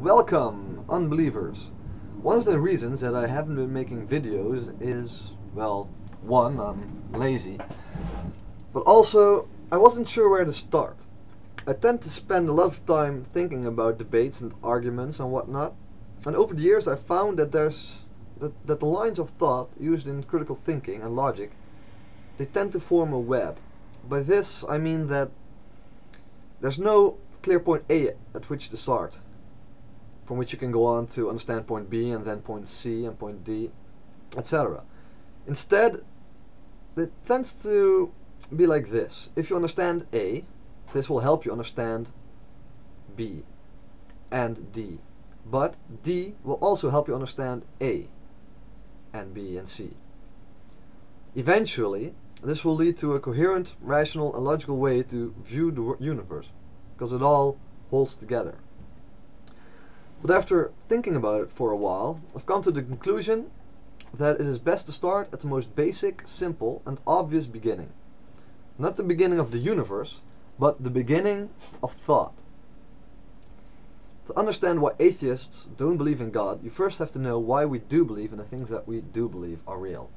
Welcome, unbelievers! One of the reasons that I haven't been making videos is, well, one, I'm lazy, but also I wasn't sure where to start. I tend to spend a lot of time thinking about debates and arguments and whatnot, and over the years I found that that the lines of thought used in critical thinking and logic, they tend to form a web. By this I mean that there's no clear point A at which to start, from which you can go on to understand point B and then point C and point D, etc. Instead, it tends to be like this. If you understand A, this will help you understand B and D. But D will also help you understand A and B and C. Eventually, this will lead to a coherent, rational and logical way to view the universe, because it all holds together. But after thinking about it for a while, I've come to the conclusion that it is best to start at the most basic, simple and obvious beginning. Not the beginning of the universe, but the beginning of thought. To understand why atheists don't believe in God, you first have to know why we do believe in the things that we do believe are real.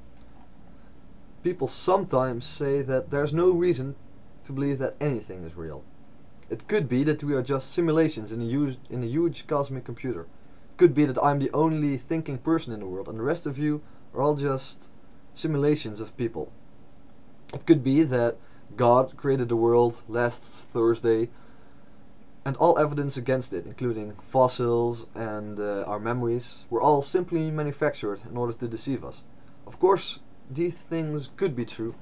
People sometimes say that there's no reason to believe that anything is real. It could be that we are just simulations in a huge cosmic computer. It could be that I'm the only thinking person in the world and the rest of you are all just simulations of people. It could be that God created the world last Thursday and all evidence against it, including fossils and our memories, were all simply manufactured in order to deceive us. Of course, these things could be true.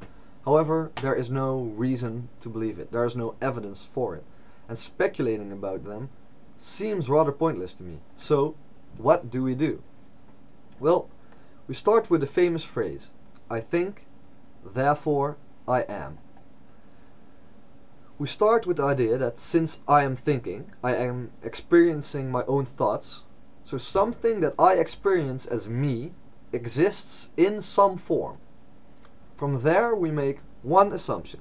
However, there is no reason to believe it. There is no evidence for it. And speculating about them seems rather pointless to me. So, what do we do? Well, we start with the famous phrase, I think, therefore I am. We start with the idea that since I am thinking, I am experiencing my own thoughts, so something that I experience as me exists in some form. From there we make one assumption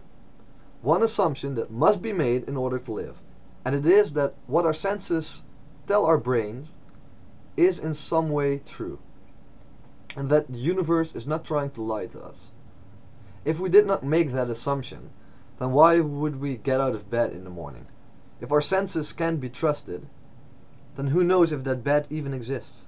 that must be made in order to live, and it is that what our senses tell our brains is in some way true, and that the universe is not trying to lie to us. If we did not make that assumption, then why would we get out of bed in the morning? If our senses can't be trusted, then who knows if that bed even exists?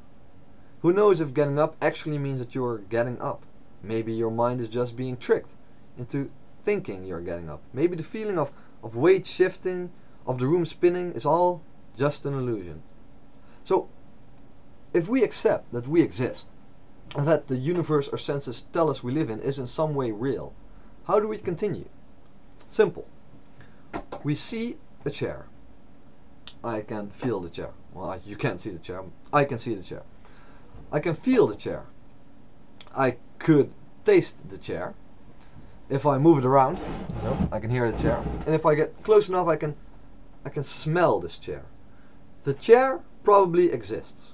Who knows if getting up actually means that you're getting up? Maybe your mind is just being tricked into thinking you're getting up. Maybe the feeling of weight shifting, of the room spinning is all just an illusion. So, if we accept that we exist, and that the universe our senses tell us we live in is some way real, how do we continue? Simple. We see a chair. I can feel the chair. Well, you can't see the chair. I can see the chair. I can feel the chair. I could taste the chair. If I move it around, I can hear the chair. And if I get close enough, I can smell this chair. The chair probably exists.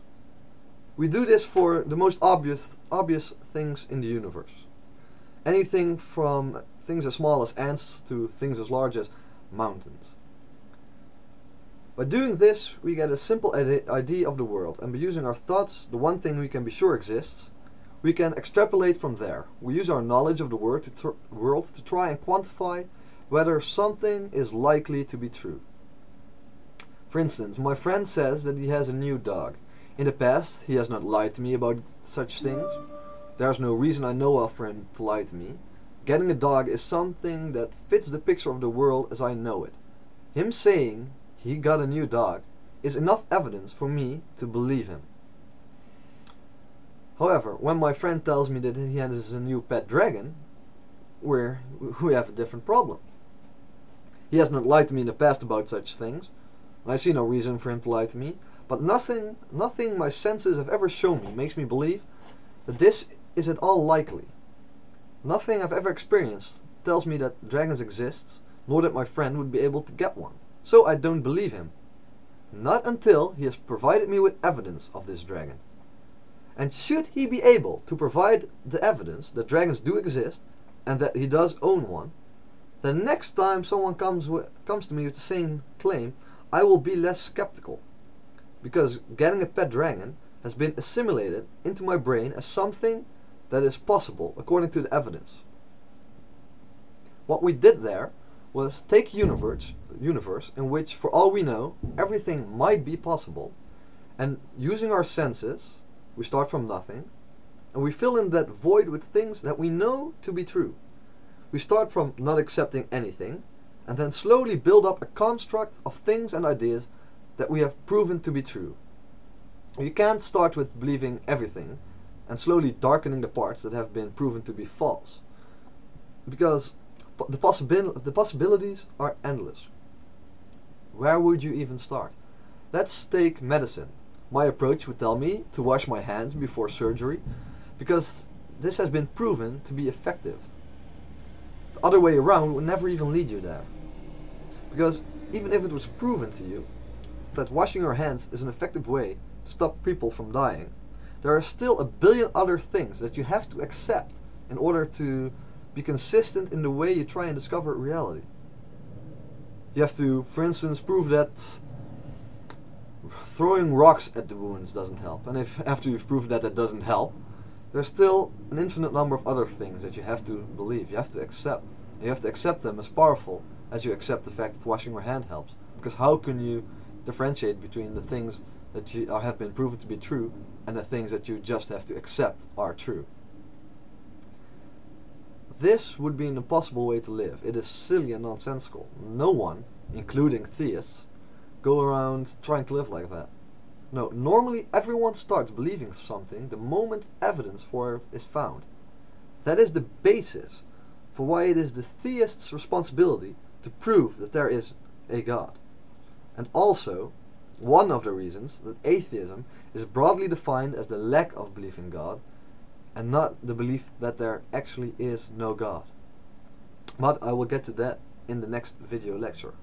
We do this for the most obvious things in the universe. Anything from things as small as ants to things as large as mountains. By doing this, we get a simple idea of the world, and by using our thoughts, the one thing we can be sure exists, we can extrapolate from there. We use our knowledge of the world to try and quantify whether something is likely to be true. For instance, my friend says that he has a new dog. In the past, he has not lied to me about such things. There's no reason I know of for him to lie to me. Getting a dog is something that fits the picture of the world as I know it. Him saying he got a new dog is enough evidence for me to believe him. However, when my friend tells me that he has a new pet dragon, we have a different problem. He has not lied to me in the past about such things. I see no reason for him to lie to me, but nothing my senses have ever shown me makes me believe that this is at all likely. Nothing I've ever experienced tells me that dragons exist, nor that my friend would be able to get one. So I don't believe him. Not until he has provided me with evidence of this dragon. And should he be able to provide the evidence that dragons do exist and that he does own one, the next time someone comes to me with the same claim, I will be less skeptical. because getting a pet dragon has been assimilated into my brain as something that is possible according to the evidence. What we did there was take a universe in which, for all we know, everything might be possible, and using our senses, we start from nothing, and we fill in that void with things that we know to be true. We start from not accepting anything, and then slowly build up a construct of things and ideas that we have proven to be true. You can't start with believing everything and slowly darkening the parts that have been proven to be false, because the possibilities are endless. Where would you even start? Let's take medicine. My approach would tell me to wash my hands before surgery, because this has been proven to be effective. The other way around would never even lead you there, because even if it was proven to you that washing your hands is an effective way to stop people from dying, there are still a billion other things that you have to accept in order to be consistent in the way you try and discover reality. You have to, for instance, prove that throwing rocks at the wounds doesn't help, and if after you've proved that doesn't help, there's still an infinite number of other things that you have to believe, you have to accept. And you have to accept them as powerful as you accept the fact that washing your hand helps. Because how can you differentiate between the things that have been proven to be true and the things that you just have to accept are true? This would be an impossible way to live. It is silly and nonsensical. No one, including theists, go around trying to live like that. No, normally everyone starts believing something the moment evidence for it is found. That is the basis for why it is the theist's responsibility to prove that there is a God. And also, one of the reasons that atheism is broadly defined as the lack of belief in God, and not the belief that there actually is no God. But I will get to that in the next video lecture.